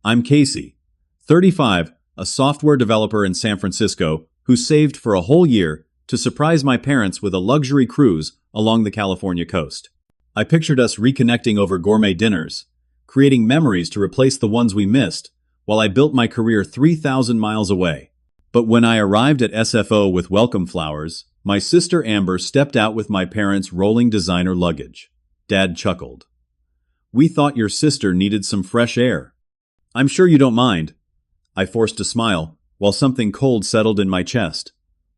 I'm Casey, 35, a software developer in San Francisco who saved for a whole year to surprise my parents with a luxury cruise along the California coast. I pictured us reconnecting over gourmet dinners, creating memories to replace the ones we missed, while I built my career 3,000 miles away. But when I arrived at SFO with welcome flowers, my sister Amber stepped out with my parents' rolling designer luggage. Dad chuckled. "We thought your sister needed some fresh air." "I'm sure you don't mind." I forced a smile, while something cold settled in my chest.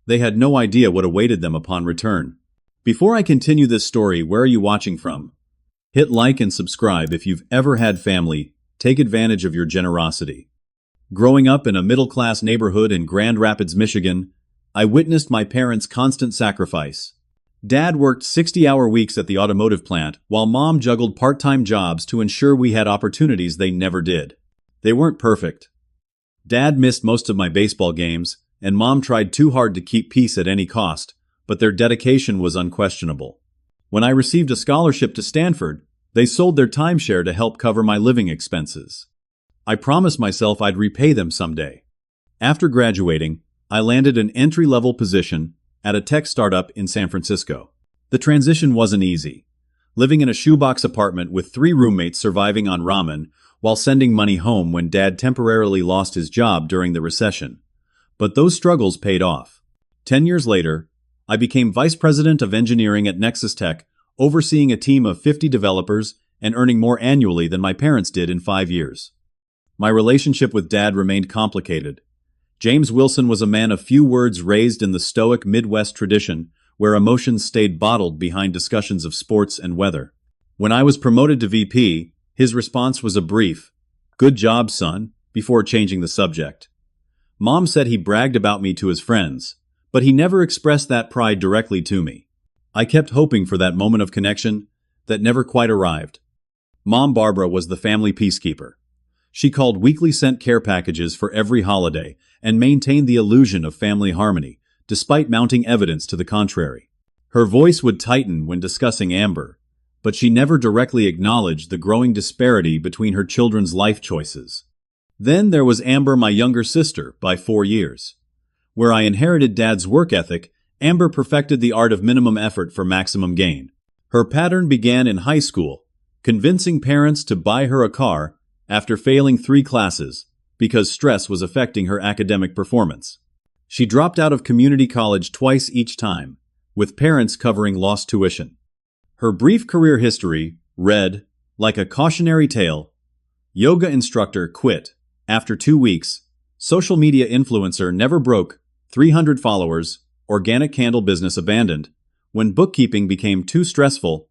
They had no idea what awaited them upon return. Before I continue this story, where are you watching from? Hit like and subscribe if you've ever had family. Take advantage of your generosity. Growing up in a middle-class neighborhood in Grand Rapids, Michigan, I witnessed my parents' constant sacrifice. Dad worked 60-hour weeks at the automotive plant, while Mom juggled part-time jobs to ensure we had opportunities they never did. They weren't perfect. Dad missed most of my baseball games, and Mom tried too hard to keep peace at any cost, but their dedication was unquestionable. When I received a scholarship to Stanford, they sold their timeshare to help cover my living expenses. I promised myself I'd repay them someday. After graduating, I landed an entry-level position at a tech startup in San Francisco. The transition wasn't easy. Living in a shoebox apartment with 3 roommates surviving on ramen while sending money home when Dad temporarily lost his job during the recession. But those struggles paid off. 10 years later, I became vice president of engineering at Nexus Tech, overseeing a team of 50 developers and earning more annually than my parents did in 5 years. My relationship with Dad remained complicated. James Wilson was a man of few words, raised in the stoic Midwest tradition, where emotions stayed bottled behind discussions of sports and weather. When I was promoted to VP, his response was a brief, "Good job, son," before changing the subject. Mom said he bragged about me to his friends, but he never expressed that pride directly to me. I kept hoping for that moment of connection that never quite arrived. Mom Barbara was the family peacekeeper. She called weekly sent care packages for every holiday and maintained the illusion of family harmony, despite mounting evidence to the contrary. Her voice would tighten when discussing Amber, but she never directly acknowledged the growing disparity between her children's life choices. Then there was Amber, my younger sister, by 4 years. Where I inherited Dad's work ethic, Amber perfected the art of minimum effort for maximum gain. Her pattern began in high school, convincing parents to buy her a car after failing 3 classes because stress was affecting her academic performance. She dropped out of community college twice each time, with parents covering lost tuition. Her brief career history read like a cautionary tale. Yoga instructor quit after 2 weeks. Social media influencer never broke 300 followers. Organic candle business abandoned when bookkeeping became too stressful.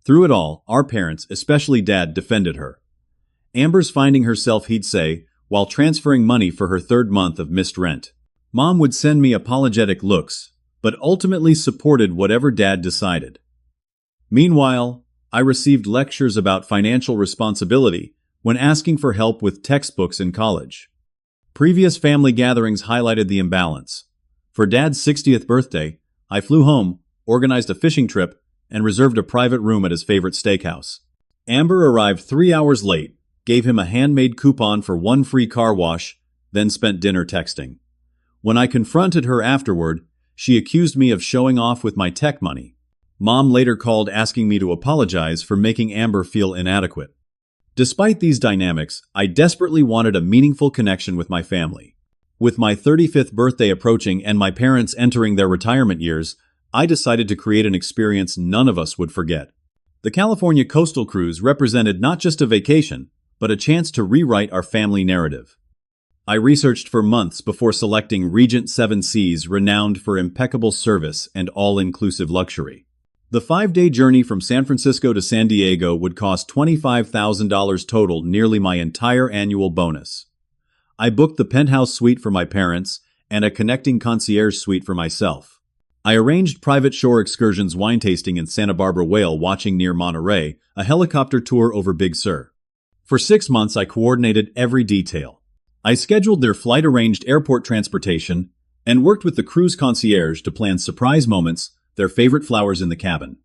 Through it all, our parents, especially Dad, defended her. Amber's finding herself, he'd say, while transferring money for her 3rd month of missed rent. Mom would send me apologetic looks, but ultimately supported whatever Dad decided. Meanwhile, I received lectures about financial responsibility when asking for help with textbooks in college. Previous family gatherings highlighted the imbalance. For Dad's 60th birthday, I flew home, organized a fishing trip, and reserved a private room at his favorite steakhouse. Amber arrived 3 hours late, gave him a handmade coupon for 1 free car wash, then spent dinner texting. When I confronted her afterward, she accused me of showing off with my tech money. Mom later called asking me to apologize for making Amber feel inadequate. Despite these dynamics, I desperately wanted a meaningful connection with my family. With my 35th birthday approaching and my parents entering their retirement years, I decided to create an experience none of us would forget. The California coastal cruise represented not just a vacation, but a chance to rewrite our family narrative. I researched for months before selecting Regent 7 Seas, renowned for impeccable service and all-inclusive luxury. The 5-day journey from San Francisco to San Diego would cost $25,000 total, nearly my entire annual bonus. I booked the penthouse suite for my parents and a connecting concierge suite for myself. I arranged private shore excursions, wine tasting in Santa Barbara, whale watching near Monterey, a helicopter tour over Big Sur. For 6 months, I coordinated every detail. I scheduled their flight, arranged airport transportation, and worked with the cruise concierge to plan surprise moments, their favorite flowers in the cabin,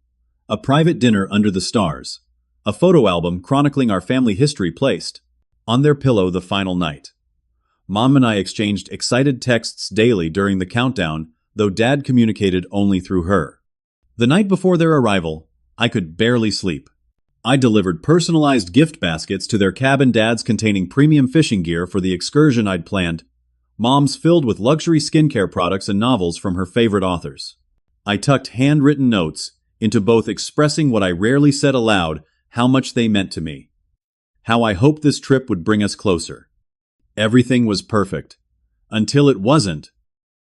a private dinner under the stars, a photo album chronicling our family history placed. on their pillow the final night. Mom and I exchanged excited texts daily during the countdown, though Dad communicated only through her. The night before their arrival, I could barely sleep. I delivered personalized gift baskets to their cabin, Dad's containing premium fishing gear for the excursion I'd planned, Mom's filled with luxury skincare products and novels from her favorite authors. I tucked handwritten notes into both, expressing what I rarely said aloud, how much they meant to me. How I hoped this trip would bring us closer. Everything was perfect. Until it wasn't.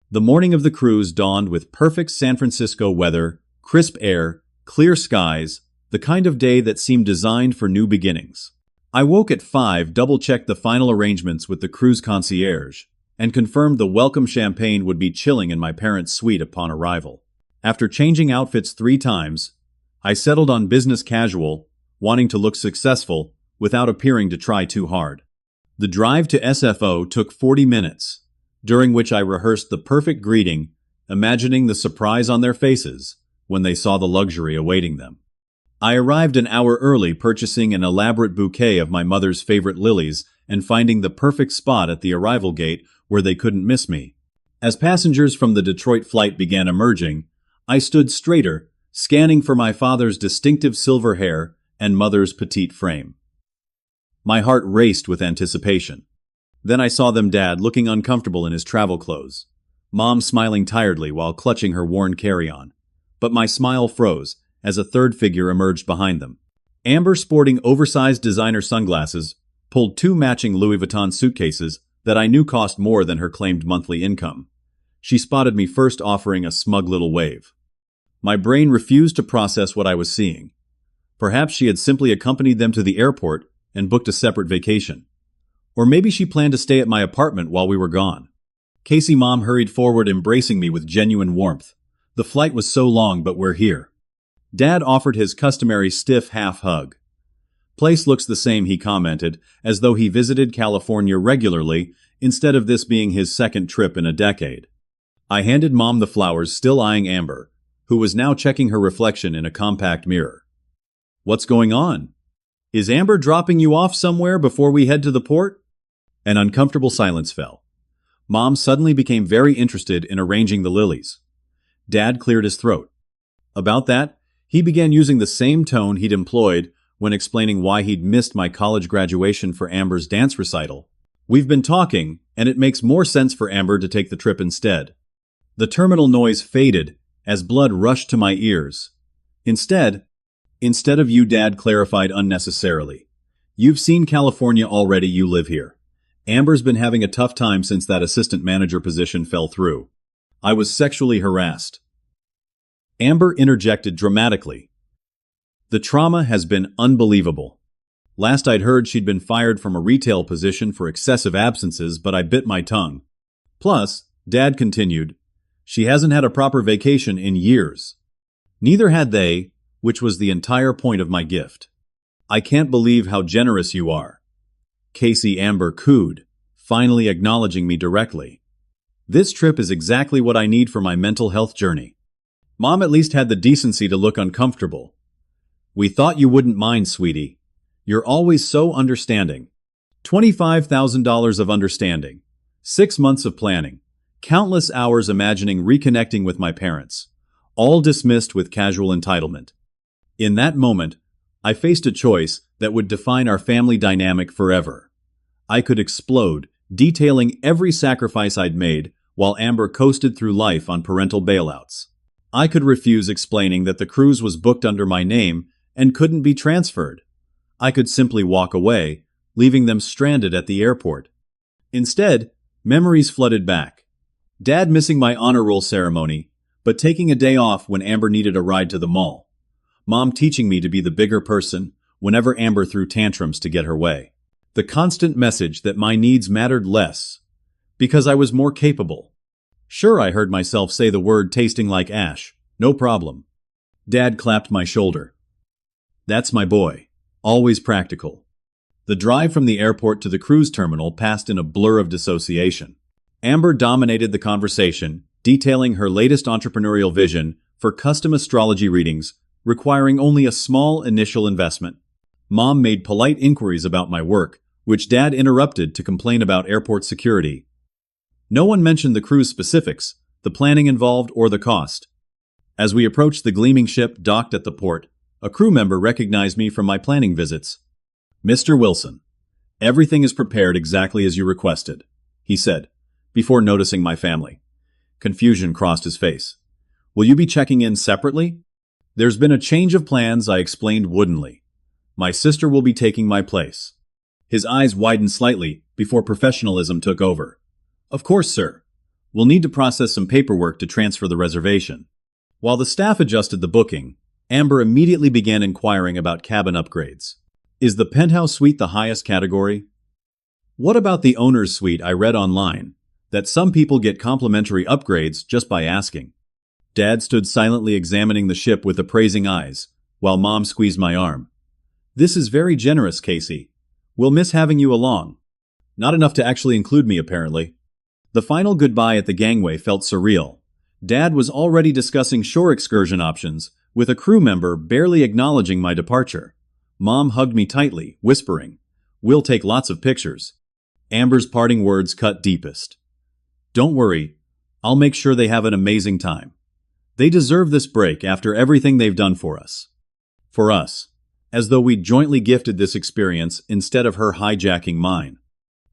The morning of the cruise dawned with perfect San Francisco weather, crisp air, clear skies, the kind of day that seemed designed for new beginnings. I woke at 5, double-checked the final arrangements with the cruise concierge, and confirmed the welcome champagne would be chilling in my parents' suite upon arrival. After changing outfits 3 times, I settled on business casual, wanting to look successful without appearing to try too hard. The drive to SFO took 40 minutes, during which I rehearsed the perfect greeting, imagining the surprise on their faces when they saw the luxury awaiting them. I arrived an hour early, purchasing an elaborate bouquet of my mother's favorite lilies and finding the perfect spot at the arrival gate where they couldn't miss me. As passengers from the Detroit flight began emerging, I stood straighter, scanning for my father's distinctive silver hair and mother's petite frame. My heart raced with anticipation. Then I saw them, Dad looking uncomfortable in his travel clothes, Mom smiling tiredly while clutching her worn carry-on. But my smile froze as a third figure emerged behind them. Amber, sporting oversized designer sunglasses, pulled 2 matching Louis Vuitton suitcases that I knew cost more than her claimed monthly income. She spotted me first, offering a smug little wave. My brain refused to process what I was seeing. Perhaps she had simply accompanied them to the airport and booked a separate vacation. Or maybe she planned to stay at my apartment while we were gone. Casey, Mom hurried forward, embracing me with genuine warmth. The flight was so long, but we're here. Dad offered his customary stiff half hug. Place looks the same, he commented, as though he visited California regularly, instead of this being his second trip in a decade. I handed Mom the flowers, still eyeing Amber, who was now checking her reflection in a compact mirror. What's going on? Is Amber dropping you off somewhere before we head to the port? An uncomfortable silence fell. Mom suddenly became very interested in arranging the lilies. Dad cleared his throat. About that, he began using the same tone he'd employed when explaining why he'd missed my college graduation for Amber's dance recital. We've been talking, and it makes more sense for Amber to take the trip instead. The terminal noise faded as blood rushed to my ears. Instead of you, Dad clarified unnecessarily. You've seen California already, you live here. Amber's been having a tough time since that assistant manager position fell through. I was sexually harassed. Amber interjected dramatically. The trauma has been unbelievable. Last I'd heard, she'd been fired from a retail position for excessive absences, but I bit my tongue. Plus, Dad continued, she hasn't had a proper vacation in years. Neither had they, which was the entire point of my gift. I can't believe how generous you are. Casey, Amber cooed, finally acknowledging me directly. This trip is exactly what I need for my mental health journey. Mom at least had the decency to look uncomfortable. We thought you wouldn't mind, sweetie. You're always so understanding. $25,000 of understanding. 6 months of planning. Countless hours imagining reconnecting with my parents. All dismissed with casual entitlement. In that moment, I faced a choice that would define our family dynamic forever. I could explode, detailing every sacrifice I'd made while Amber coasted through life on parental bailouts. I could refuse, explaining that the cruise was booked under my name and couldn't be transferred. I could simply walk away, leaving them stranded at the airport. Instead, memories flooded back. Dad missing my honor roll ceremony, but taking a day off when Amber needed a ride to the mall. Mom teaching me to be the bigger person whenever Amber threw tantrums to get her way. The constant message that my needs mattered less, because I was more capable. Sure, I heard myself say the word tasting like ash. No problem. Dad clapped my shoulder. That's my boy. Always practical. The drive from the airport to the cruise terminal passed in a blur of dissociation. Amber dominated the conversation, detailing her latest entrepreneurial vision for custom astrology readings, requiring only a small initial investment. Mom made polite inquiries about my work, which Dad interrupted to complain about airport security. No one mentioned the cruise specifics, the planning involved, or the cost. As we approached the gleaming ship docked at the port, a crew member recognized me from my planning visits. "Mr. Wilson, everything is prepared exactly as you requested," he said, before noticing my family. Confusion crossed his face. "Will you be checking in separately?" "There's been a change of plans," I explained woodenly. "My sister will be taking my place." His eyes widened slightly before professionalism took over. "Of course, sir. We'll need to process some paperwork to transfer the reservation." While the staff adjusted the booking, Amber immediately began inquiring about cabin upgrades. "Is the penthouse suite the highest category?" "What about the owner's suite?" I read online that some people get complimentary upgrades just by asking. Dad stood silently examining the ship with appraising eyes, while Mom squeezed my arm. "This is very generous, Casey. We'll miss having you along." Not enough to actually include me, apparently. The final goodbye at the gangway felt surreal. Dad was already discussing shore excursion options, with a crew member barely acknowledging my departure. Mom hugged me tightly, whispering, "We'll take lots of pictures." Amber's parting words cut deepest. "Don't worry, I'll make sure they have an amazing time. They deserve this break after everything they've done for us." For us. As though we'd jointly gifted this experience instead of her hijacking mine.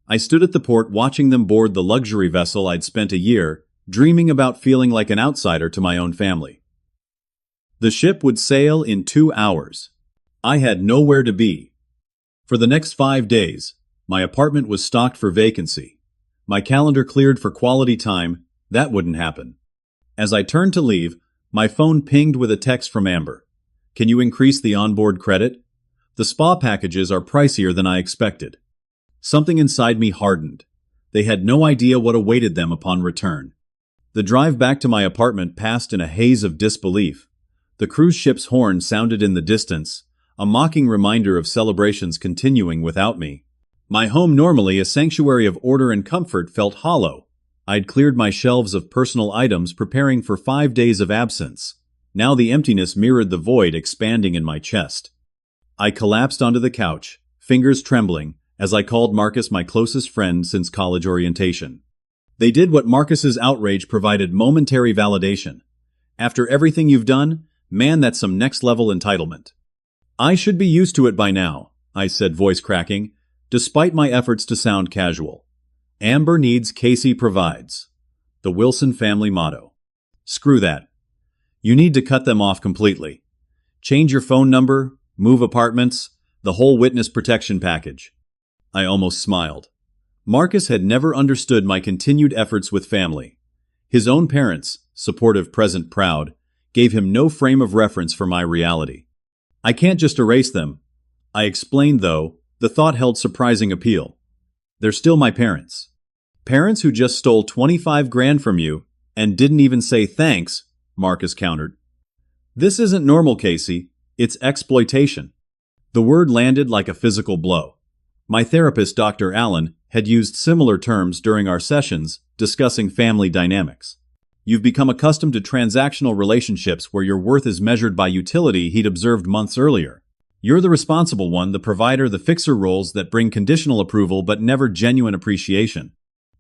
I stood at the port watching them board the luxury vessel I'd spent a year dreaming about, feeling like an outsider to my own family. The ship would sail in 2 hours. I had nowhere to be. For the next 5 days, my apartment was stocked for vacancy. My calendar cleared for quality time. That wouldn't happen. As I turned to leave, my phone pinged with a text from Amber. "Can you increase the onboard credit? The spa packages are pricier than I expected." Something inside me hardened. They had no idea what awaited them upon return. The drive back to my apartment passed in a haze of disbelief. The cruise ship's horn sounded in the distance, a mocking reminder of celebrations continuing without me. My home, normally a sanctuary of order and comfort, felt hollow. I'd cleared my shelves of personal items, preparing for 5 days of absence. Now the emptiness mirrored the void expanding in my chest. I collapsed onto the couch, fingers trembling, as I called Marcus, my closest friend since college orientation. They did what Marcus's outrage provided: momentary validation. "After everything you've done, man, that's some next-level entitlement." "I should be used to it by now," I said, voice cracking, despite my efforts to sound casual. "Amber needs, Casey provides." The Wilson family motto. Screw that. You need to cut them off completely. Change your phone number, move apartments, the whole witness protection package. I almost smiled. Marcus had never understood my continued efforts with family. His own parents, supportive, present, proud, gave him no frame of reference for my reality. "I can't just erase them," I explained, though the thought held surprising appeal. "They're still my parents. Parents who just stole 25 grand from you and didn't even say thanks," Marcus countered. "This isn't normal, Casey. It's exploitation." The word landed like a physical blow. My therapist, Dr. Allen, had used similar terms during our sessions discussing family dynamics. "You've become accustomed to transactional relationships where your worth is measured by utility," he'd observed months earlier. "You're the responsible one, the provider, the fixer, roles that bring conditional approval but never genuine appreciation."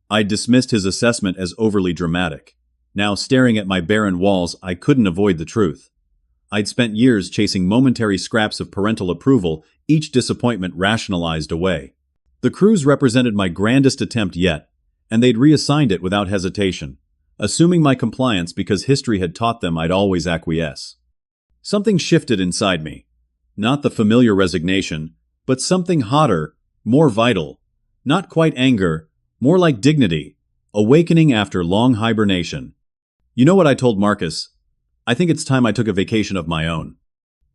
I dismissed his assessment as overly dramatic. Now, staring at my barren walls, I couldn't avoid the truth. I'd spent years chasing momentary scraps of parental approval, each disappointment rationalized away. The cruise represented my grandest attempt yet, and they'd reassigned it without hesitation, assuming my compliance because history had taught them I'd always acquiesce. Something shifted inside me. Not the familiar resignation, but something hotter, more vital. Not quite anger, more like dignity, awakening after long hibernation. "You know what I told Marcus? I think it's time I took a vacation of my own."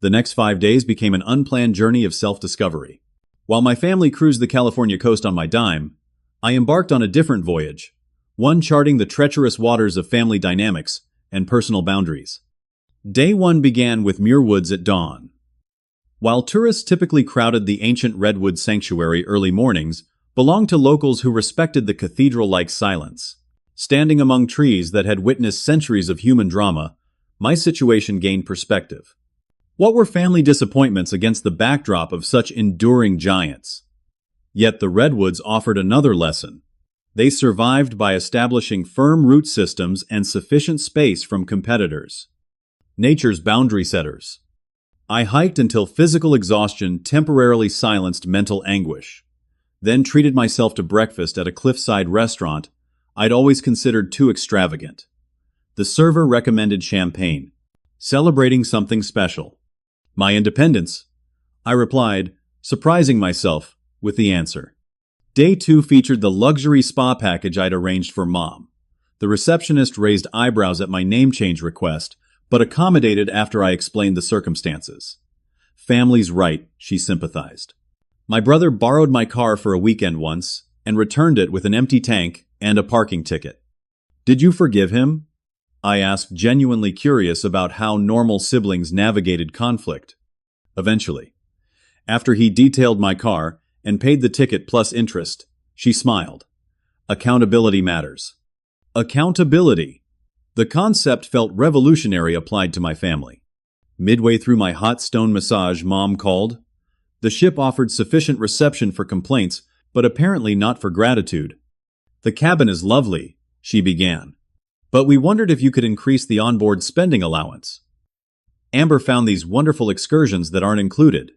The next 5 days became an unplanned journey of self-discovery. While my family cruised the California coast on my dime, I embarked on a different voyage, one charting the treacherous waters of family dynamics and personal boundaries. Day 1 began with Muir Woods at dawn. While tourists typically crowded the ancient redwood sanctuary early mornings, belonged to locals who respected the cathedral-like silence. Standing among trees that had witnessed centuries of human drama, my situation gained perspective. What were family disappointments against the backdrop of such enduring giants? Yet the redwoods offered another lesson. They survived by establishing firm root systems and sufficient space from competitors. Nature's boundary setters. I hiked until physical exhaustion temporarily silenced mental anguish, then treated myself to breakfast at a cliffside restaurant I'd always considered too extravagant. The server recommended champagne, celebrating something special. My independence, I replied, surprising myself with the answer. Day 2 featured the luxury spa package I'd arranged for Mom. The receptionist raised eyebrows at my name change request, but accommodated after I explained the circumstances. Family's right, she sympathized. My brother borrowed my car for a weekend once and returned it with an empty tank and a parking ticket. Did you forgive him? I asked, genuinely curious about how normal siblings navigated conflict. Eventually. After he detailed my car and paid the ticket plus interest, she smiled. Accountability matters. Accountability. The concept felt revolutionary applied to my family. Midway through my hot stone massage, Mom called. The ship offered sufficient reception for complaints, but apparently not for gratitude. The cabin is lovely, she began. But we wondered if you could increase the onboard spending allowance. Amber found these wonderful excursions that aren't included.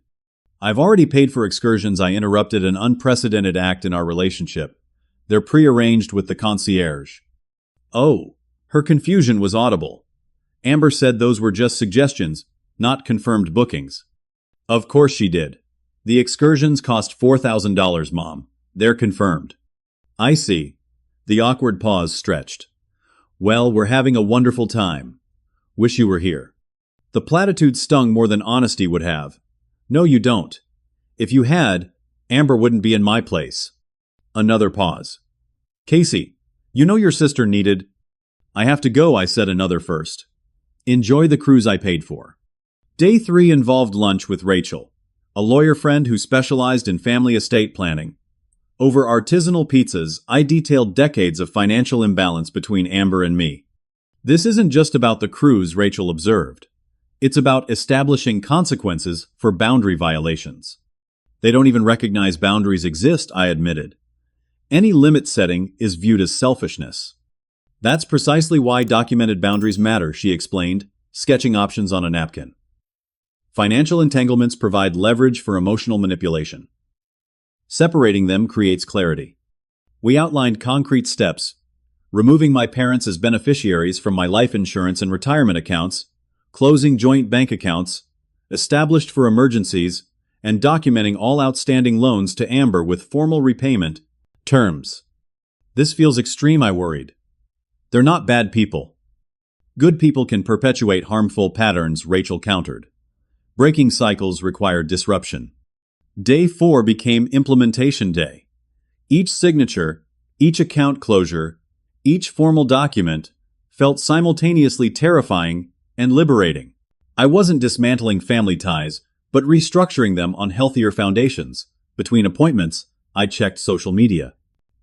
I've already paid for excursions. I interrupted, an unprecedented act in our relationship. They're pre-arranged with the concierge. Oh, her confusion was audible. Amber said those were just suggestions, not confirmed bookings. Of course she did. The excursions cost $4,000, Mom. They're confirmed. I see. The awkward pause stretched. Well, we're having a wonderful time. Wish you were here. The platitude stung more than honesty would have. No, you don't. If you had, Amber wouldn't be in my place. Another pause. Casey, you know your sister needed... I have to go, I said another first. Enjoy the cruise I paid for. Day 3 involved lunch with Rachel, a lawyer friend who specialized in family estate planning. Over artisanal pizzas, I detailed decades of financial imbalance between Amber and me. This isn't just about the cruise, Rachel observed. It's about establishing consequences for boundary violations. They don't even recognize boundaries exist, I admitted. Any limit setting is viewed as selfishness. That's precisely why documented boundaries matter, she explained, sketching options on a napkin. Financial entanglements provide leverage for emotional manipulation. Separating them creates clarity. We outlined concrete steps, removing my parents as beneficiaries from my life insurance and retirement accounts, closing joint bank accounts, established for emergencies, and documenting all outstanding loans to Amber with formal repayment terms. This feels extreme, I worried. They're not bad people. Good people can perpetuate harmful patterns, Rachel countered. Breaking cycles require disruption. Day 4 became implementation day. Each signature, each account closure, each formal document felt simultaneously terrifying and liberating. I wasn't dismantling family ties, but restructuring them on healthier foundations. Between appointments, I checked social media.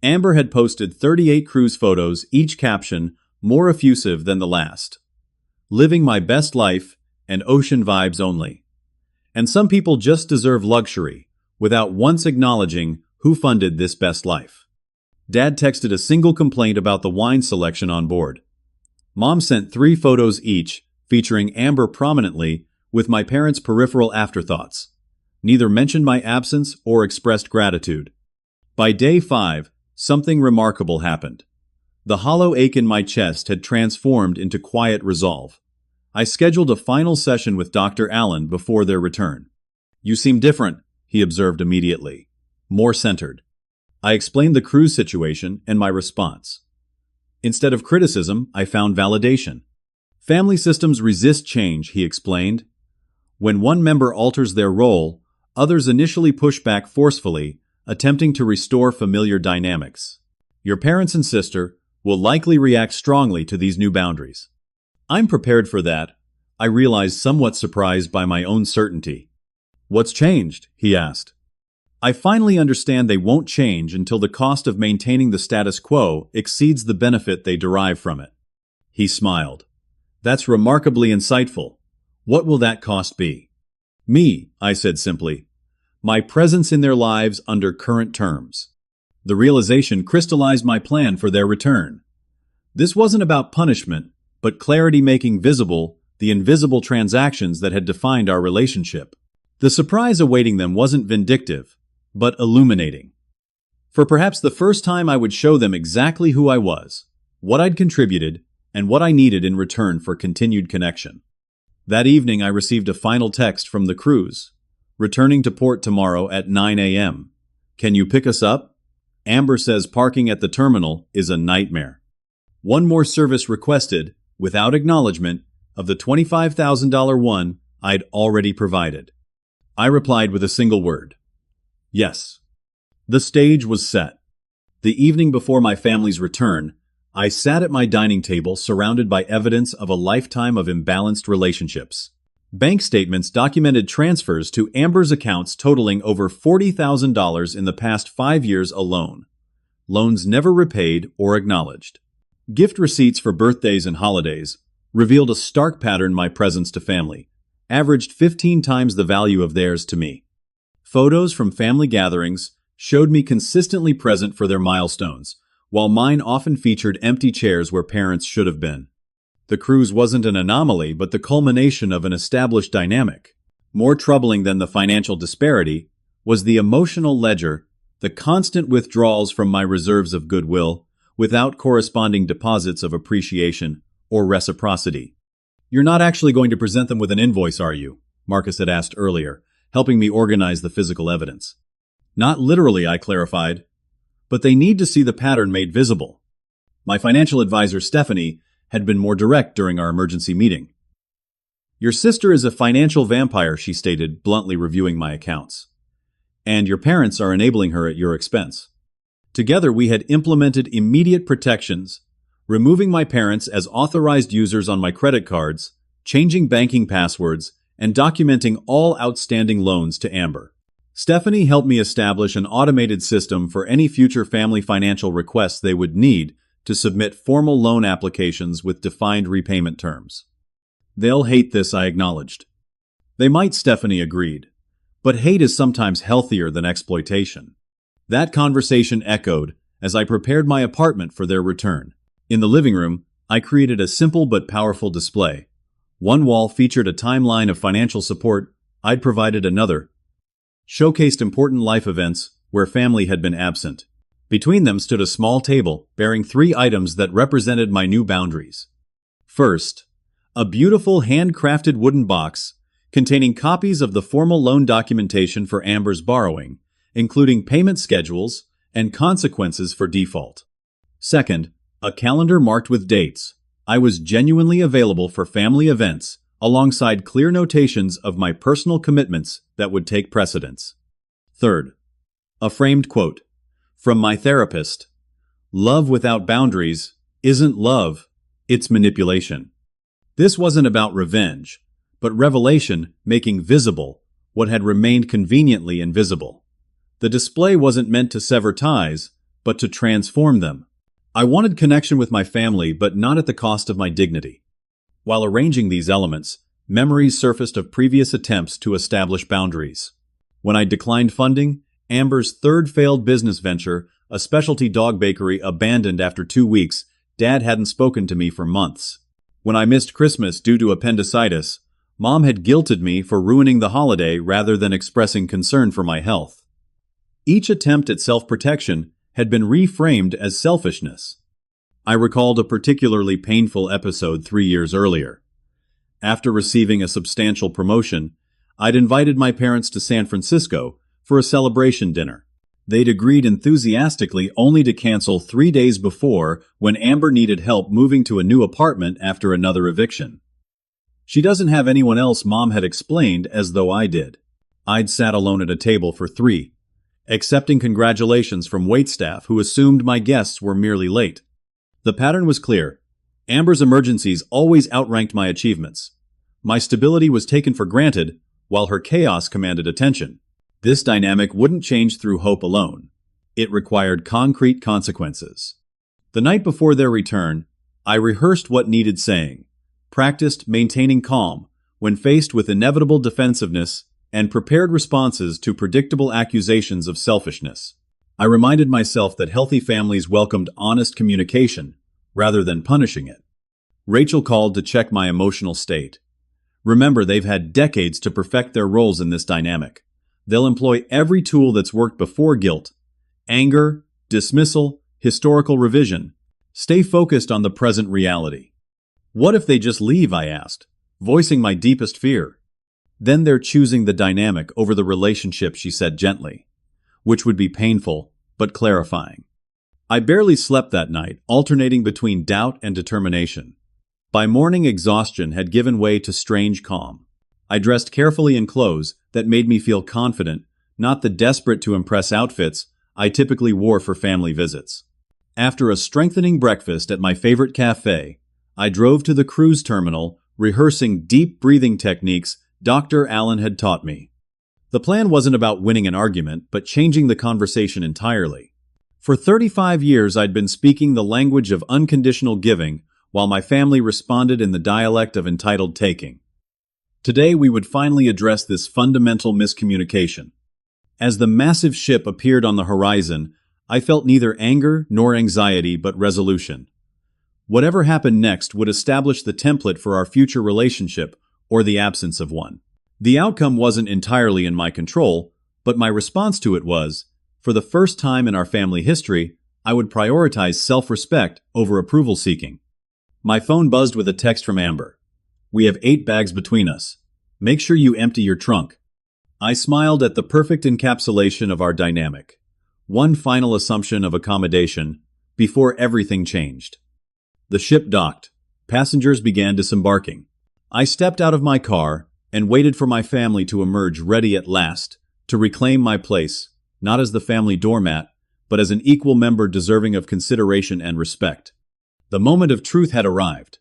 Amber had posted 38 cruise photos, each caption more effusive than the last. Living my best life and ocean vibes only. And some people just deserve luxury, without once acknowledging who funded this best life. Dad texted a single complaint about the wine selection on board. Mom sent 3 photos each, featuring Amber prominently, with my parents' peripheral afterthoughts. Neither mentioned my absence or expressed gratitude. By day 5, something remarkable happened. The hollow ache in my chest had transformed into quiet resolve. I scheduled a final session with Dr. Allen before their return. You seem different, he observed immediately. More centered. I explained the cruise situation and my response. Instead of criticism, I found validation. Family systems resist change, he explained. When one member alters their role, others initially push back forcefully, attempting to restore familiar dynamics. Your parents and sister will likely react strongly to these new boundaries. I'm prepared for that, I realized, somewhat surprised by my own certainty. What's changed? He asked. I finally understand they won't change until the cost of maintaining the status quo exceeds the benefit they derive from it. He smiled. That's remarkably insightful. What will that cost be? Me, I said simply. my presence in their lives under current terms. The realization crystallized my plan for their return. This wasn't about punishment, but clarity, making visible the invisible transactions that had defined our relationship. The surprise awaiting them wasn't vindictive, but illuminating. For perhaps the first time, I would show them exactly who I was, what I'd contributed, and what I needed in return for continued connection. That evening, I received a final text from the cruise. Returning to port tomorrow at 9 a.m. Can you pick us up? Amber says parking at the terminal is a nightmare. One more service requested, without acknowledgement, of the $25,000 one I'd already provided. I replied with a single word. Yes. The stage was set. The evening before my family's return, I sat at my dining table surrounded by evidence of a lifetime of imbalanced relationships. Bank statements documented transfers to Amber's accounts totaling over $40,000 in the past 5 years alone. Loans never repaid or acknowledged. Gift receipts for birthdays and holidays revealed a stark pattern. My presents to family averaged 15 times the value of theirs to me. Photos from family gatherings showed me consistently present for their milestones, while mine often featured empty chairs where parents should have been. The cruise wasn't an anomaly, but the culmination of an established dynamic. More troubling than the financial disparity was the emotional ledger, the constant withdrawals from my reserves of goodwill, without corresponding deposits of appreciation or reciprocity. You're not actually going to present them with an invoice, are you? Marcus had asked earlier, helping me organize the physical evidence. Not literally, I clarified, but they need to see the pattern made visible. My financial advisor, Stephanie, had been more direct during our emergency meeting. Your sister is a financial vampire, she stated, bluntly reviewing my accounts. And your parents are enabling her at your expense. Together, we had implemented immediate protections, removing my parents as authorized users on my credit cards, changing banking passwords, and documenting all outstanding loans to Amber. Stephanie helped me establish an automated system for any future family financial requests they would need to submit formal loan applications with defined repayment terms. They'll hate this, I acknowledged. They might, Stephanie agreed. But hate is sometimes healthier than exploitation. That conversation echoed as I prepared my apartment for their return. In the living room, I created a simple but powerful display. One wall featured a timeline of financial support, I'd provided another. Showcased important life events where family had been absent. Between them stood a small table bearing 3 items that represented my new boundaries. First, a beautiful handcrafted wooden box containing copies of the formal loan documentation for Amber's borrowing, including payment schedules and consequences for default. Second, a calendar marked with dates. I was genuinely available for family events, alongside clear notations of my personal commitments that would take precedence. Third, a framed quote from my therapist. Love without boundaries isn't love, it's manipulation. This wasn't about revenge, but revelation, making visible what had remained conveniently invisible. The display wasn't meant to sever ties, but to transform them. I wanted connection with my family, but not at the cost of my dignity. While arranging these elements, memories surfaced of previous attempts to establish boundaries. When I declined funding, Amber's third failed business venture, a specialty dog bakery abandoned after 2 weeks, Dad hadn't spoken to me for months. When I missed Christmas due to appendicitis, Mom had guilted me for ruining the holiday rather than expressing concern for my health. Each attempt at self-protection had been reframed as selfishness. I recalled a particularly painful episode 3 years earlier. After receiving a substantial promotion, I'd invited my parents to San Francisco for a celebration dinner. They'd agreed enthusiastically only to cancel 3 days before when Amber needed help moving to a new apartment after another eviction. She doesn't have anyone else, Mom had explained, as though I did. I'd sat alone at a table for 3, accepting congratulations from waitstaff who assumed my guests were merely late. The pattern was clear. Amber's emergencies always outranked my achievements. My stability was taken for granted, while her chaos commanded attention. This dynamic wouldn't change through hope alone. It required concrete consequences. The night before their return, I rehearsed what needed saying, practiced maintaining calm when faced with inevitable defensiveness, and prepared responses to predictable accusations of selfishness. I reminded myself that healthy families welcomed honest communication rather than punishing it. Rachel called to check my emotional state. Remember, they've had decades to perfect their roles in this dynamic. They'll employ every tool that's worked before guilt: anger, dismissal, historical revision. Stay focused on the present reality. What if they just leave, I asked, voicing my deepest fear. Then they're choosing the dynamic over the relationship, she said gently, which would be painful, but clarifying. I barely slept that night, alternating between doubt and determination. By morning, exhaustion had given way to strange calm. I dressed carefully in clothes that made me feel confident, not the desperate to impress outfits I typically wore for family visits. After a strengthening breakfast at my favorite cafe, I drove to the cruise terminal, rehearsing deep breathing techniques Dr. Allen had taught me. The plan wasn't about winning an argument, but changing the conversation entirely. For 35 years, I'd been speaking the language of unconditional giving, while my family responded in the dialect of entitled taking. Today, we would finally address this fundamental miscommunication. As the massive ship appeared on the horizon, I felt neither anger nor anxiety, but resolution. Whatever happened next would establish the template for our future relationship, or the absence of one. The outcome wasn't entirely in my control, but my response to it was, for the first time in our family history, I would prioritize self-respect over approval-seeking. My phone buzzed with a text from Amber. "We have 8 bags between us. Make sure you empty your trunk." I smiled at the perfect encapsulation of our dynamic. One final assumption of accommodation before everything changed. The ship docked. Passengers began disembarking. I stepped out of my car and waited for my family to emerge, ready at last to reclaim my place, not as the family doormat, but as an equal member deserving of consideration and respect. The moment of truth had arrived.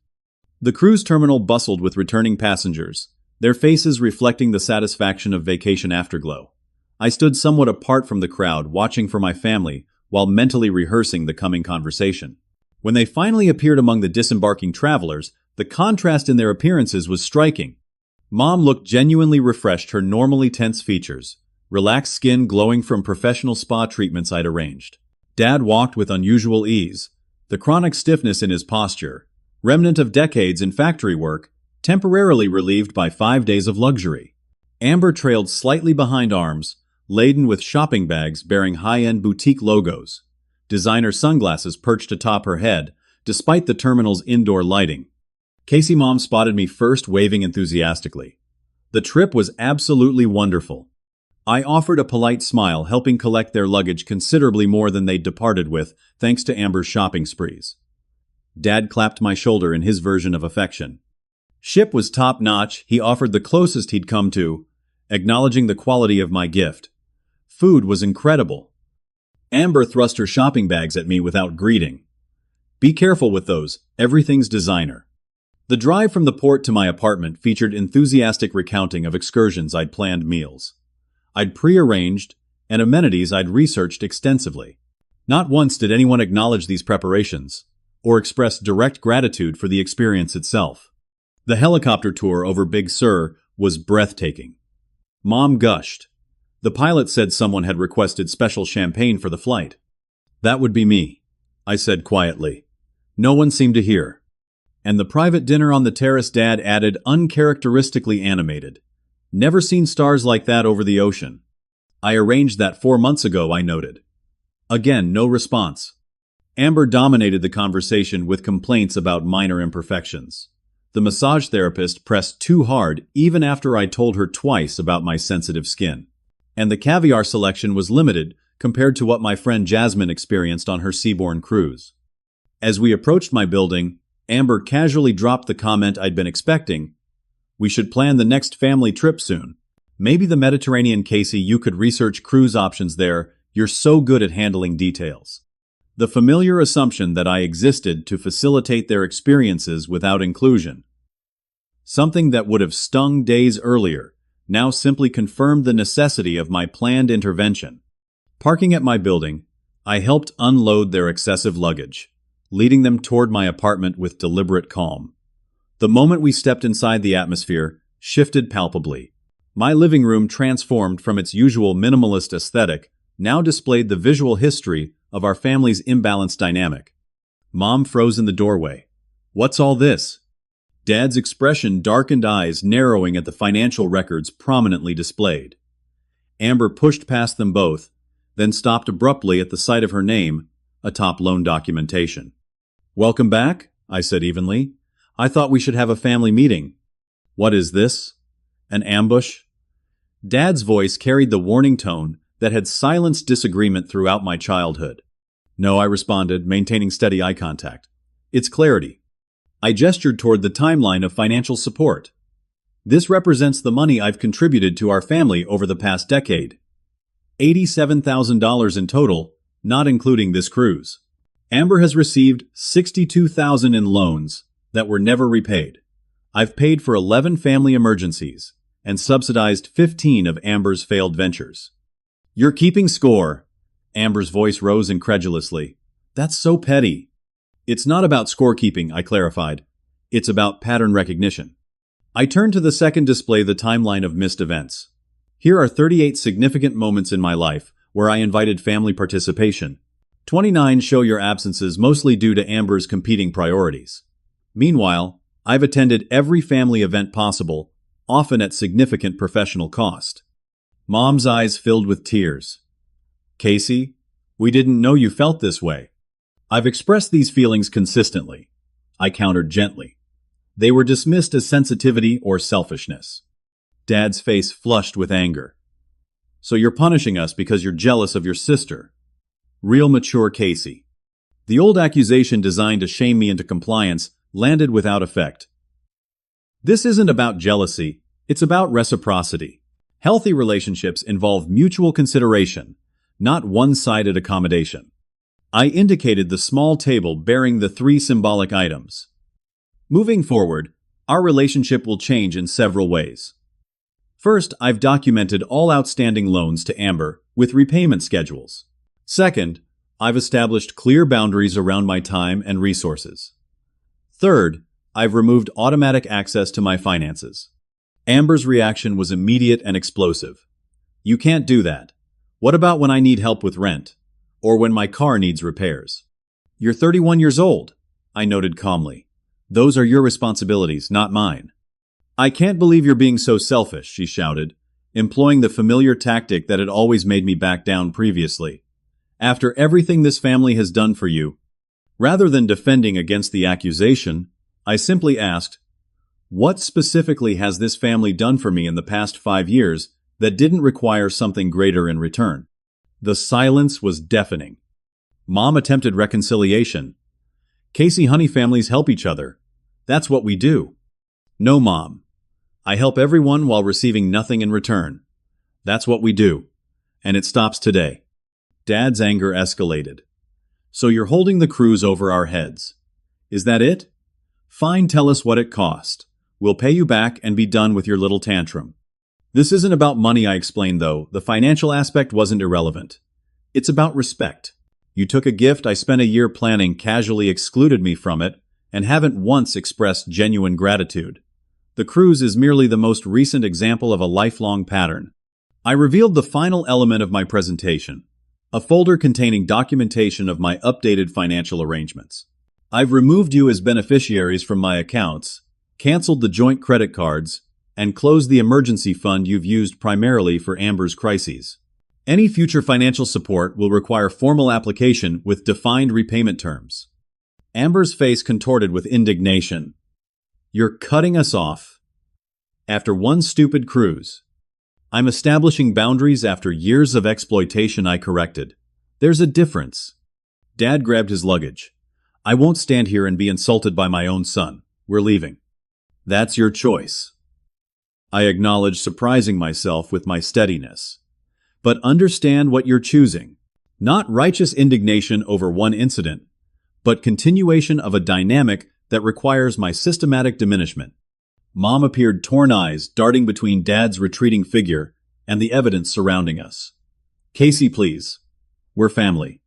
The cruise terminal bustled with returning passengers, their faces reflecting the satisfaction of vacation afterglow. I stood somewhat apart from the crowd, watching for my family while mentally rehearsing the coming conversation. When they finally appeared among the disembarking travelers, the contrast in their appearances was striking. Mom looked genuinely refreshed, her normally tense features, relaxed skin glowing from professional spa treatments I'd arranged. Dad walked with unusual ease, the chronic stiffness in his posture, remnant of decades in factory work, temporarily relieved by 5 days of luxury. Amber trailed slightly behind, arms laden with shopping bags bearing high-end boutique logos. Designer sunglasses perched atop her head, despite the terminal's indoor lighting. Casey Mom spotted me first, waving enthusiastically. The trip was absolutely wonderful. I offered a polite smile, helping collect their luggage, considerably more than they'd departed with, thanks to Amber's shopping sprees. Dad clapped my shoulder in his version of affection. Ship was top-notch, he offered the closest he'd come to, acknowledging the quality of my gift. Food was incredible. Amber thrust her shopping bags at me without greeting. "Be careful with those, everything's designer." The drive from the port to my apartment featured enthusiastic recounting of excursions I'd planned, meals I'd pre-arranged, and amenities I'd researched extensively. Not once did anyone acknowledge these preparations, or express direct gratitude for the experience itself. The helicopter tour over Big Sur was breathtaking. Mom gushed. The pilot said someone had requested special champagne for the flight. "That would be me," I said quietly. No one seemed to hear. And the private dinner on the terrace, Dad added, uncharacteristically animated. "Never seen stars like that over the ocean." "I arranged that 4 months ago," I noted. Again, no response. Amber dominated the conversation with complaints about minor imperfections. The massage therapist pressed too hard even after I told her twice about my sensitive skin. And the caviar selection was limited compared to what my friend Jasmine experienced on her seaborne cruise. As we approached my building, Amber casually dropped the comment I'd been expecting. "We should plan the next family trip soon. Maybe the Mediterranean, Casey. You could research cruise options there. You're so good at handling details." The familiar assumption that I existed to facilitate their experiences without inclusion. Something that would have stung days earlier, now simply confirmed the necessity of my planned intervention. Parking at my building, I helped unload their excessive luggage, leading them toward my apartment with deliberate calm. The moment we stepped inside, the atmosphere shifted palpably. My living room, transformed from its usual minimalist aesthetic, now displayed the visual history of our family's imbalanced dynamic. Mom froze in the doorway. "What's all this?" Dad's expression darkened, eyes narrowing at the financial records prominently displayed. Amber pushed past them both, then stopped abruptly at the sight of her name atop loan documentation. "Welcome back," I said evenly. "I thought we should have a family meeting." "What is this? An ambush?" Dad's voice carried the warning tone that had silenced disagreement throughout my childhood. "No," I responded, maintaining steady eye contact. "It's clarity." I gestured toward the timeline of financial support. "This represents the money I've contributed to our family over the past decade. $87,000 in total, not including this cruise. Amber has received $62,000 in loans that were never repaid. I've paid for 11 family emergencies and subsidized 15 of Amber's failed ventures." "You're keeping score." Amber's voice rose incredulously. "That's so petty." "It's not about scorekeeping," I clarified. "It's about pattern recognition." I turned to the second display, the timeline of missed events. Here are 38 significant moments in my life where I invited family participation. 29 show your absences mostly due to Amber's competing priorities. Meanwhile, I've attended every family event possible, often at significant professional cost. Mom's eyes filled with tears. "Casey, we didn't know you felt this way." "I've expressed these feelings consistently," I countered gently. They were dismissed as sensitivity or selfishness. Dad's face flushed with anger. "So you're punishing us because you're jealous of your sister." Real mature Casey. The old accusation designed to shame me into compliance landed without effect. This isn't about jealousy, it's about reciprocity. Healthy relationships involve mutual consideration, not one-sided accommodation. I indicated the small table bearing the 3 symbolic items. Moving forward, our relationship will change in several ways. First, I've documented all outstanding loans to Amber with repayment schedules. Second, I've established clear boundaries around my time and resources. Third, I've removed automatic access to my finances. Amber's reaction was immediate and explosive. "You can't do that. What about when I need help with rent? Or when my car needs repairs?" "You're 31 years old," I noted calmly. "Those are your responsibilities, not mine." "I can't believe you're being so selfish," she shouted, employing the familiar tactic that had always made me back down previously. "After everything this family has done for you." Rather than defending against the accusation, I simply asked, "What specifically has this family done for me in the past 5 years that didn't require something greater in return?" The silence was deafening. Mom attempted reconciliation. "Casey, honey, families help each other. That's what we do." "No, Mom. I help everyone while receiving nothing in return. That's what we do. And it stops today." Dad's anger escalated. "So you're holding the cruise over our heads. Is that it? Fine, tell us what it cost. We'll pay you back and be done with your little tantrum." "This isn't about money," I explained, though. "The financial aspect wasn't irrelevant. It's about respect. You took a gift I spent a year planning, casually excluded me from it, and haven't once expressed genuine gratitude. The cruise is merely the most recent example of a lifelong pattern." I revealed the final element of my presentation, a folder containing documentation of my updated financial arrangements. "I've removed you as beneficiaries from my accounts, canceled the joint credit cards, and closed the emergency fund you've used primarily for Amber's crises. Any future financial support will require formal application with defined repayment terms." Amber's face contorted with indignation. "You're cutting us off. After one stupid cruise." "I'm establishing boundaries after years of exploitation," I corrected. "There's a difference." Dad grabbed his luggage. "I won't stand here and be insulted by my own son. We're leaving." "That's your choice." I acknowledged, surprising myself with my steadiness. "But understand what you're choosing. Not righteous indignation over one incident, but continuation of a dynamic that requires my systematic diminishment." Mom appeared, torn eyes darting between Dad's retreating figure and the evidence surrounding us. "Casey, please. We're family."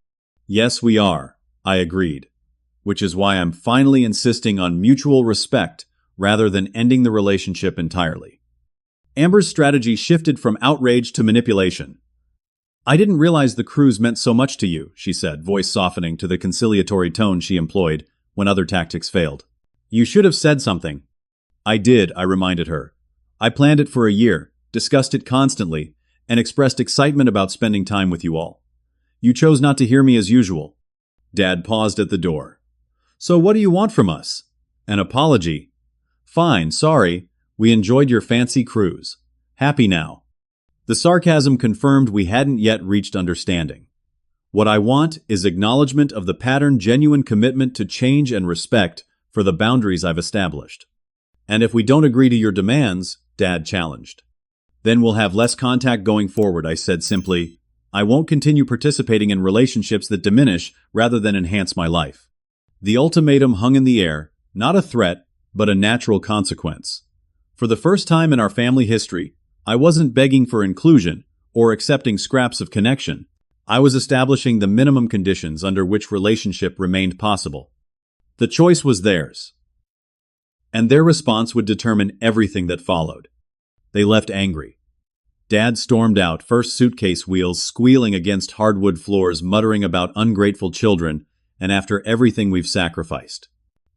"Yes, we are," I agreed, which is why I'm finally insisting on mutual respect rather than ending the relationship entirely. Amber's strategy shifted from outrage to manipulation. "I didn't realize the cruise meant so much to you," she said, voice softening to the conciliatory tone she employed when other tactics failed. "You should have said something." "I did," I reminded her. "I planned it for a year, discussed it constantly, and expressed excitement about spending time with you all. You chose not to hear me as usual." Dad paused at the door. "So what do you want from us?" "An apology." "Fine, sorry. We enjoyed your fancy cruise. Happy now." The sarcasm confirmed we hadn't yet reached understanding. "What I want is acknowledgement of the pattern, genuine commitment to change and respect for the boundaries I've established." "And if we don't agree to your demands," Dad challenged. "Then we'll have less contact going forward," I said simply. "I won't continue participating in relationships that diminish rather than enhance my life." The ultimatum hung in the air, not a threat, but a natural consequence. For the first time in our family history, I wasn't begging for inclusion or accepting scraps of connection. I was establishing the minimum conditions under which relationship remained possible. The choice was theirs. And their response would determine everything that followed. They left angry. Dad stormed out, first suitcase wheels squealing against hardwood floors, muttering about ungrateful children and after everything we've sacrificed.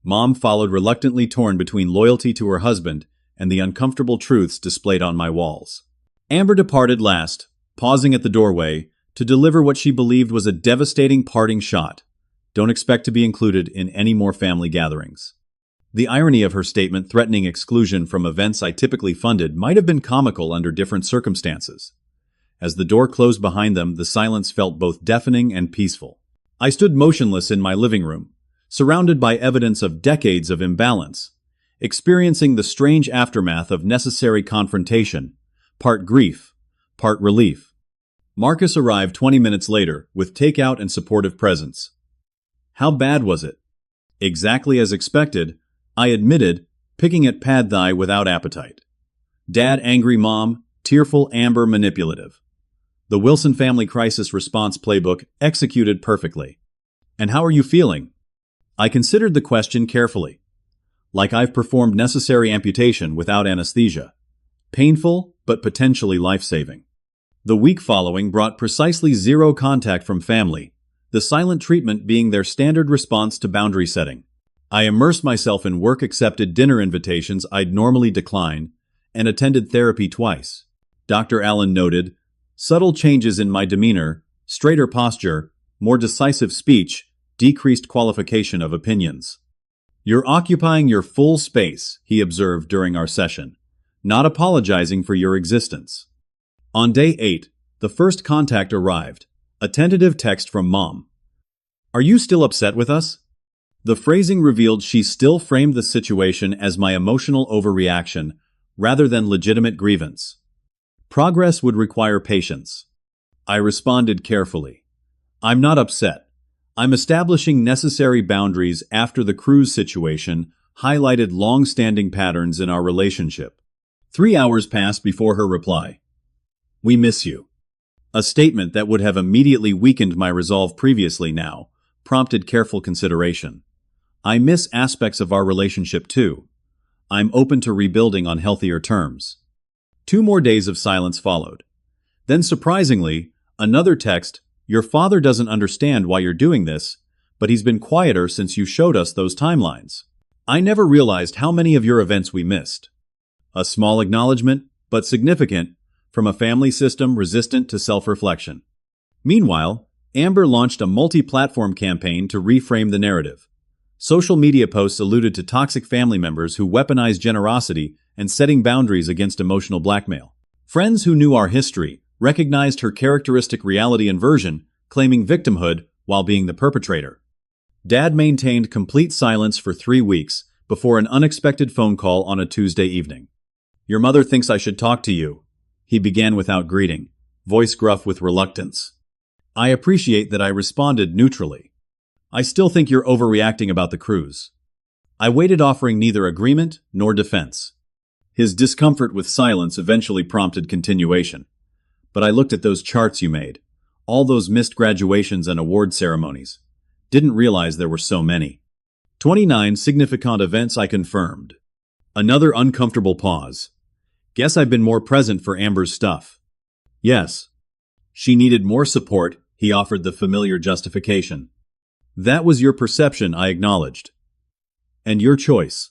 Mom followed, reluctantly torn between loyalty to her husband and the uncomfortable truths displayed on my walls. Amber departed last, pausing at the doorway to deliver what she believed was a devastating parting shot. "Don't expect to be included in any more family gatherings." The irony of her statement, threatening exclusion from events I typically funded, might have been comical under different circumstances. As the door closed behind them, the silence felt both deafening and peaceful. I stood motionless in my living room, surrounded by evidence of decades of imbalance, experiencing the strange aftermath of necessary confrontation, part grief, part relief. Marcus arrived 20 minutes later with takeout and supportive presence. "How bad was it?" "Exactly as expected," I admitted, picking at pad thigh without appetite. Dad angry, Mom tearful, Amber manipulative. The Wilson family crisis response playbook executed perfectly. "And how are you feeling?" I considered the question carefully. "Like I've performed necessary amputation without anesthesia. Painful, but potentially life-saving." The week following brought precisely zero contact from family, the silent treatment being their standard response to boundary setting. I immersed myself in work-accepted dinner invitations I'd normally decline, and attended therapy twice. Dr. Allen noted, "Subtle changes in my demeanor, straighter posture, more decisive speech, decreased qualification of opinions." "You're occupying your full space," he observed during our session, "not apologizing for your existence." On day 8, the first contact arrived, a tentative text from Mom. "Are you still upset with us?" The phrasing revealed she still framed the situation as my emotional overreaction rather than legitimate grievance. Progress would require patience. I responded carefully. "I'm not upset. I'm establishing necessary boundaries after the cruise situation highlighted long-standing patterns in our relationship." 3 hours passed before her reply. "We miss you." A statement that would have immediately weakened my resolve previously now prompted careful consideration. "I miss aspects of our relationship too. I'm open to rebuilding on healthier terms." 2 more days of silence followed. Then surprisingly, another text, "Your father doesn't understand why you're doing this, but he's been quieter since you showed us those timelines. I never realized how many of your events we missed." A small acknowledgement, but significant, from a family system resistant to self-reflection. Meanwhile, Amber launched a multi-platform campaign to reframe the narrative. Social media posts alluded to toxic family members who weaponized generosity and setting boundaries against emotional blackmail. Friends who knew our history recognized her characteristic reality inversion, claiming victimhood while being the perpetrator. Dad maintained complete silence for 3 weeks before an unexpected phone call on a Tuesday evening. "Your mother thinks I should talk to you," he began without greeting, voice gruff with reluctance. I appreciate that I responded neutrally. "I still think you're overreacting about the cruise." I waited, offering neither agreement nor defense. His discomfort with silence eventually prompted continuation. "But I looked at those charts you made. All those missed graduations and award ceremonies. Didn't realize there were so many." 29 significant events, I confirmed. Another uncomfortable pause. Guess I've been more present for Amber's stuff. Yes. She needed more support, he offered the familiar justification. That was your perception, I acknowledged. And your choice.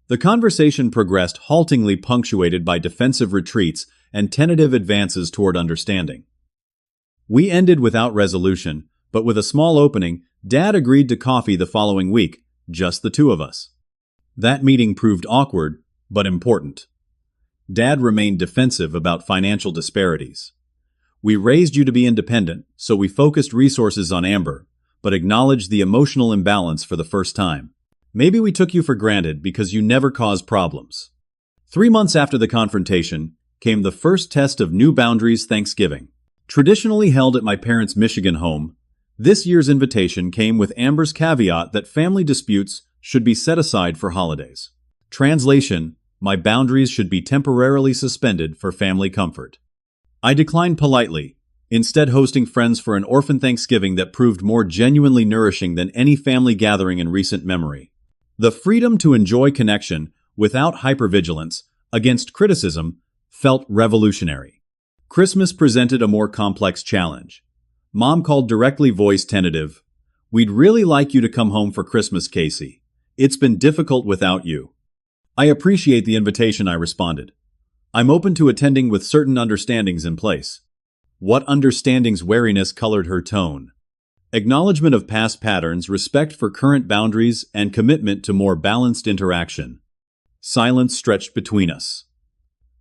The conversation progressed, haltingly punctuated by defensive retreats and tentative advances toward understanding. We ended without resolution, but with a small opening, Dad agreed to coffee the following week, just the two of us. That meeting proved awkward, but important. Dad remained defensive about financial disparities. We raised you to be independent, so we focused resources on Amber, but acknowledged the emotional imbalance for the first time. Maybe we took you for granted because you never caused problems. 3 months after the confrontation came the first test of new boundaries Thanksgiving. Traditionally held at my parents' Michigan home, this year's invitation came with Amber's caveat that family disputes should be set aside for holidays. Translation: my boundaries should be temporarily suspended for family comfort. I declined politely, instead hosting friends for an orphan Thanksgiving that proved more genuinely nourishing than any family gathering in recent memory. The freedom to enjoy connection without hypervigilance against criticism felt revolutionary. Christmas presented a more complex challenge. Mom called directly, voice tentative. We'd really like you to come home for Christmas, Casey. It's been difficult without you. I appreciate the invitation, I responded. I'm open to attending with certain understandings in place. What understandings? Wariness colored her tone. Acknowledgement of past patterns, respect for current boundaries, and commitment to more balanced interaction. Silence stretched between us.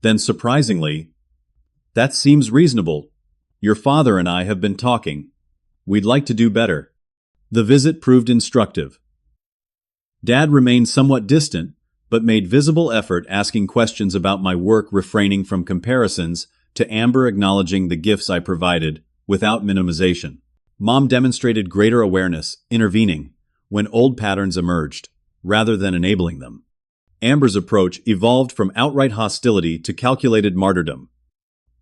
Then, surprisingly, that seems reasonable. Your father and I have been talking. We'd like to do better. The visit proved instructive. Dad remained somewhat distant, but made visible effort asking questions about my work, refraining from comparisons, to Amber acknowledging the gifts I provided, without minimization. Mom demonstrated greater awareness, intervening, when old patterns emerged, rather than enabling them. Amber's approach evolved from outright hostility to calculated martyrdom.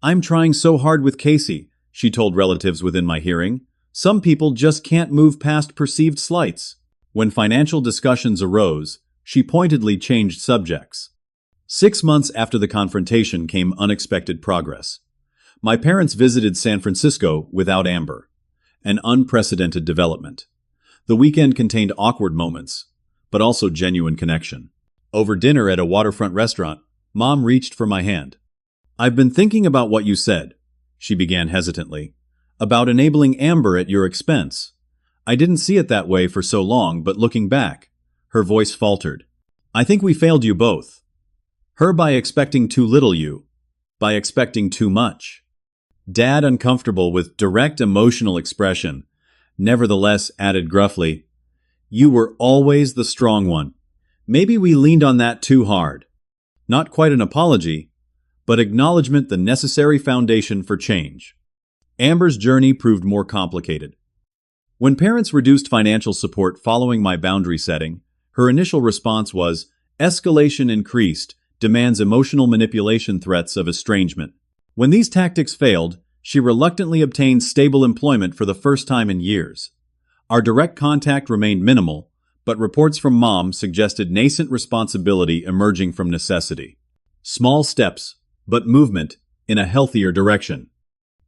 I'm trying so hard with Casey, she told relatives within my hearing. Some people just can't move past perceived slights. When financial discussions arose, she pointedly changed subjects. 6 months after the confrontation came unexpected progress. My parents visited San Francisco without Amber. An unprecedented development. The weekend contained awkward moments, but also genuine connection. Over dinner at a waterfront restaurant, Mom reached for my hand. I've been thinking about what you said, she began hesitantly, about enabling Amber at your expense. I didn't see it that way for so long, but looking back, her voice faltered. I think we failed you both. Her by expecting too little, you by expecting too much. Dad, uncomfortable with direct emotional expression, nevertheless added gruffly, You were always the strong one. Maybe we leaned on that too hard. Not quite an apology, but acknowledgement, the necessary foundation for change. Amber's journey proved more complicated. When parents reduced financial support following my boundary setting, her initial response was, escalation increased, demands, emotional manipulation, threats of estrangement. When these tactics failed, she reluctantly obtained stable employment for the first time in years. Our direct contact remained minimal, but reports from Mom suggested nascent responsibility emerging from necessity. Small steps, but movement in a healthier direction.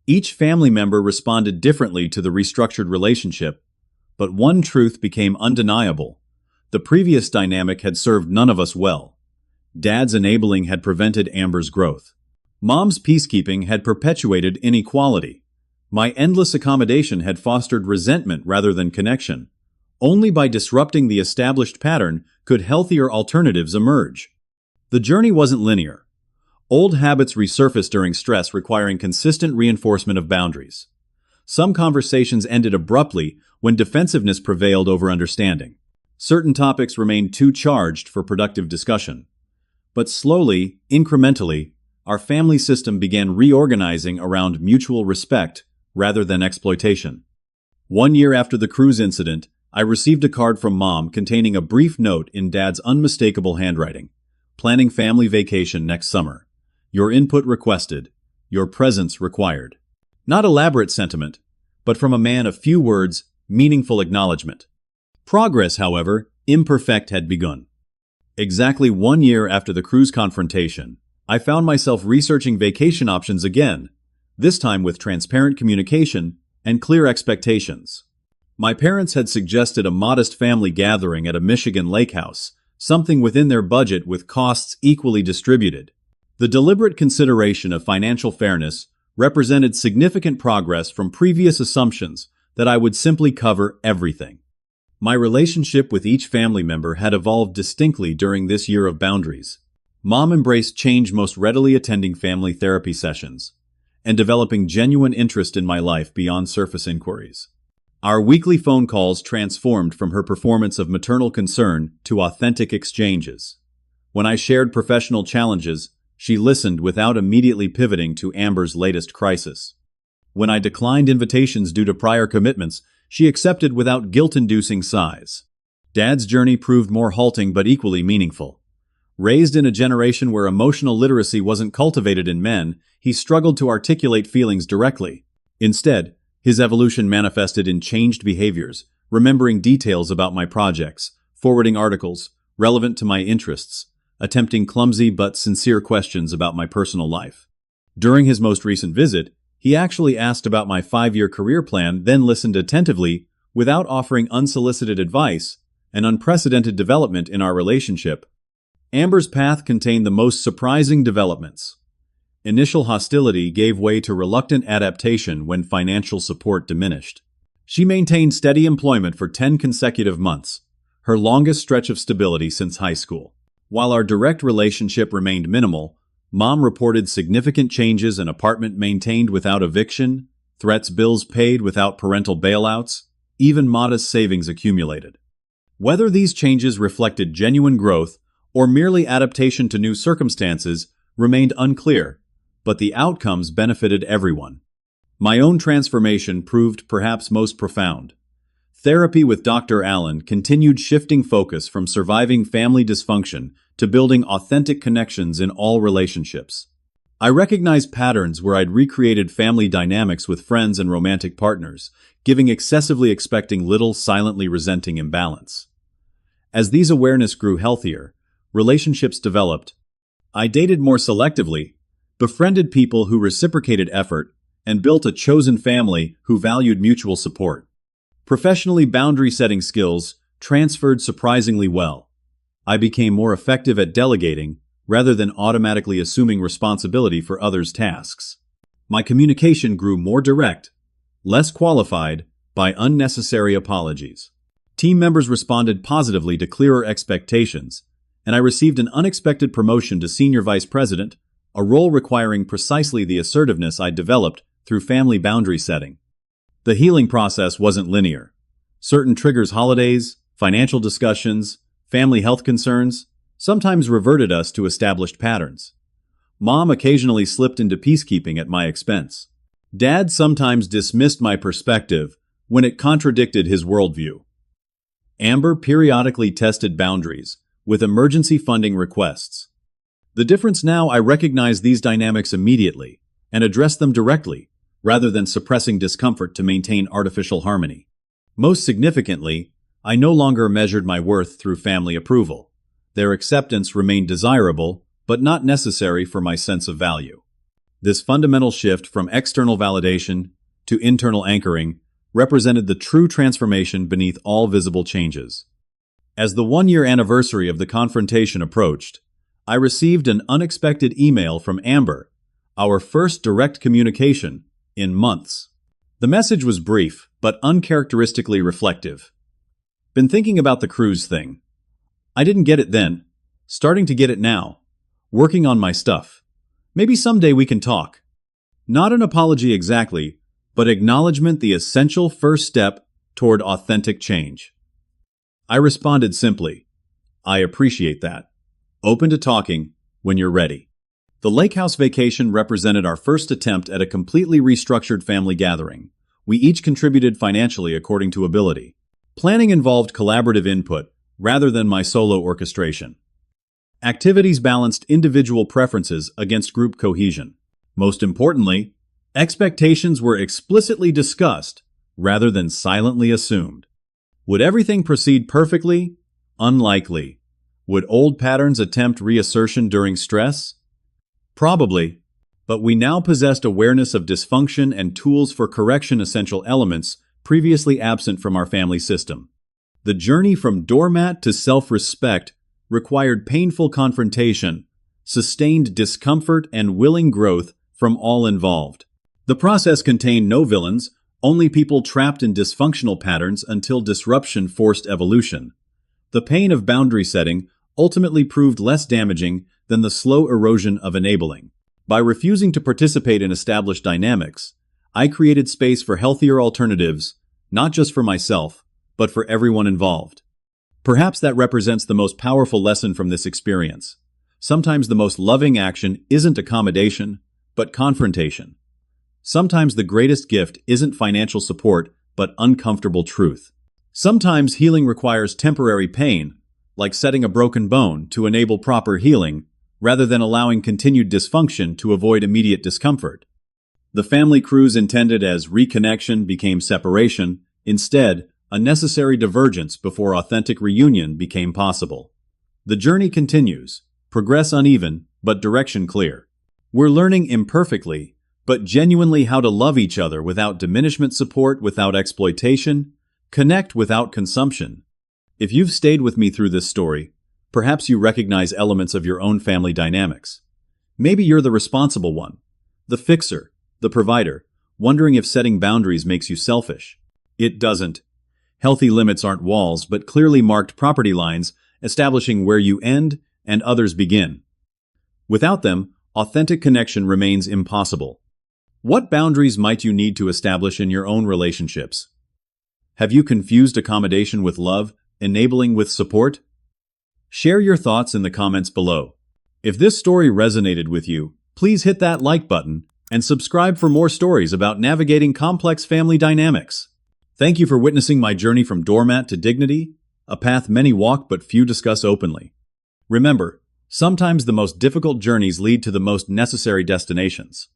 Each family member responded differently to the restructured relationship, but one truth became undeniable. The previous dynamic had served none of us well. Dad's enabling had prevented Amber's growth. Mom's peacekeeping had perpetuated inequality. My endless accommodation had fostered resentment rather than connection. Only by disrupting the established pattern could healthier alternatives emerge. The journey wasn't linear. Old habits resurfaced during stress, requiring consistent reinforcement of boundaries. Some conversations ended abruptly when defensiveness prevailed over understanding. Certain topics remained too charged for productive discussion. But slowly, incrementally, our family system began reorganizing around mutual respect rather than exploitation. 1 year after the cruise incident, I received a card from Mom containing a brief note in Dad's unmistakable handwriting. Planning family vacation next summer. Your input requested. Your presence required. Not elaborate sentiment, but from a man of few words, meaningful acknowledgement. Progress, however, imperfect, had begun. Exactly 1 year after the cruise confrontation, I found myself researching vacation options again, this time with transparent communication and clear expectations. My parents had suggested a modest family gathering at a Michigan lake house, something within their budget with costs equally distributed. The deliberate consideration of financial fairness represented significant progress from previous assumptions that I would simply cover everything. My relationship with each family member had evolved distinctly during this year of boundaries. Mom embraced change most readily, attending family therapy sessions and developing genuine interest in my life beyond surface inquiries. Our weekly phone calls transformed from her performance of maternal concern to authentic exchanges. When I shared professional challenges, she listened without immediately pivoting to Amber's latest crisis. When I declined invitations due to prior commitments, she accepted without guilt-inducing sighs. Dad's journey proved more halting but equally meaningful. Raised in a generation where emotional literacy wasn't cultivated in men, he struggled to articulate feelings directly. Instead, his evolution manifested in changed behaviors, remembering details about my projects, forwarding articles relevant to my interests, attempting clumsy but sincere questions about my personal life. During his most recent visit, he actually asked about my 5-year career plan, then listened attentively without offering unsolicited advice, an unprecedented development in our relationship. Amber's path contained the most surprising developments. Initial hostility gave way to reluctant adaptation when financial support diminished. She maintained steady employment for 10 consecutive months, her longest stretch of stability since high school. While our direct relationship remained minimal, Mom reported significant changes: an apartment maintained without eviction, threats bills paid without parental bailouts, even modest savings accumulated. Whether these changes reflected genuine growth or merely adaptation to new circumstances remained unclear, but the outcomes benefited everyone. My own transformation proved perhaps most profound. Therapy with Dr. Allen continued shifting focus from surviving family dysfunction to building authentic connections in all relationships. I recognized patterns where I'd recreated family dynamics with friends and romantic partners, giving excessively, expecting little, silently resenting imbalance. As these awareness grew healthier, relationships developed. I dated more selectively, befriended people who reciprocated effort, and built a chosen family who valued mutual support. Professionally, boundary-setting skills transferred surprisingly well. I became more effective at delegating rather than automatically assuming responsibility for others' tasks. My communication grew more direct, less qualified by unnecessary apologies. Team members responded positively to clearer expectations, and I received an unexpected promotion to Senior Vice President, a role requiring precisely the assertiveness I developed through family boundary setting. The healing process wasn't linear. Certain triggers, holidays, financial discussions, family health concerns, sometimes reverted us to established patterns. Mom occasionally slipped into peacekeeping at my expense. Dad sometimes dismissed my perspective when it contradicted his worldview. Amber periodically tested boundaries with emergency funding requests. The difference now: I recognize these dynamics immediately and address them directly, rather than suppressing discomfort to maintain artificial harmony. Most significantly, I no longer measured my worth through family approval. Their acceptance remained desirable, but not necessary for my sense of value. This fundamental shift from external validation to internal anchoring represented the true transformation beneath all visible changes. As the 1-year anniversary of the confrontation approached, I received an unexpected email from Amber, our first direct communication in months. The message was brief, but uncharacteristically reflective. Been thinking about the cruise thing. I didn't get it then. Starting to get it now. Working on my stuff. Maybe someday we can talk. Not an apology exactly, but acknowledgement, the essential first step toward authentic change. I responded simply, I appreciate that. Open to talking when you're ready. The lake house vacation represented our first attempt at a completely restructured family gathering. We each contributed financially according to ability. Planning involved collaborative input rather than my solo orchestration. Activities balanced individual preferences against group cohesion. Most importantly, expectations were explicitly discussed rather than silently assumed. Would everything proceed perfectly? Unlikely. Would old patterns attempt reassertion during stress? Probably. But we now possessed awareness of dysfunction and tools for correction, essential elements previously absent from our family system. The journey from doormat to self-respect required painful confrontation, sustained discomfort, and willing growth from all involved. The process contained no villains, only people trapped in dysfunctional patterns until disruption forced evolution. The pain of boundary setting ultimately proved less damaging than the slow erosion of enabling. By refusing to participate in established dynamics, I created space for healthier alternatives, not just for myself, but for everyone involved. Perhaps that represents the most powerful lesson from this experience. Sometimes the most loving action isn't accommodation, but confrontation. Sometimes the greatest gift isn't financial support, but uncomfortable truth. Sometimes healing requires temporary pain, like setting a broken bone to enable proper healing, rather than allowing continued dysfunction to avoid immediate discomfort. The family cruise intended as reconnection became separation, instead, a necessary divergence before authentic reunion became possible. The journey continues, progress uneven, but direction clear. We're learning imperfectly, but genuinely how to love each other without diminishment, support without exploitation, connect without consumption. If you've stayed with me through this story, perhaps you recognize elements of your own family dynamics. Maybe you're the responsible one, the fixer, the provider, wondering if setting boundaries makes you selfish. It doesn't. Healthy limits aren't walls, but clearly marked property lines establishing where you end and others begin. Without them, authentic connection remains impossible. What boundaries might you need to establish in your own relationships? Have you confused accommodation with love, enabling with support? Share your thoughts in the comments below. If this story resonated with you, please hit that like button and subscribe for more stories about navigating complex family dynamics. Thank you for witnessing my journey from doormat to dignity, a path many walk but few discuss openly. Remember, sometimes the most difficult journeys lead to the most necessary destinations.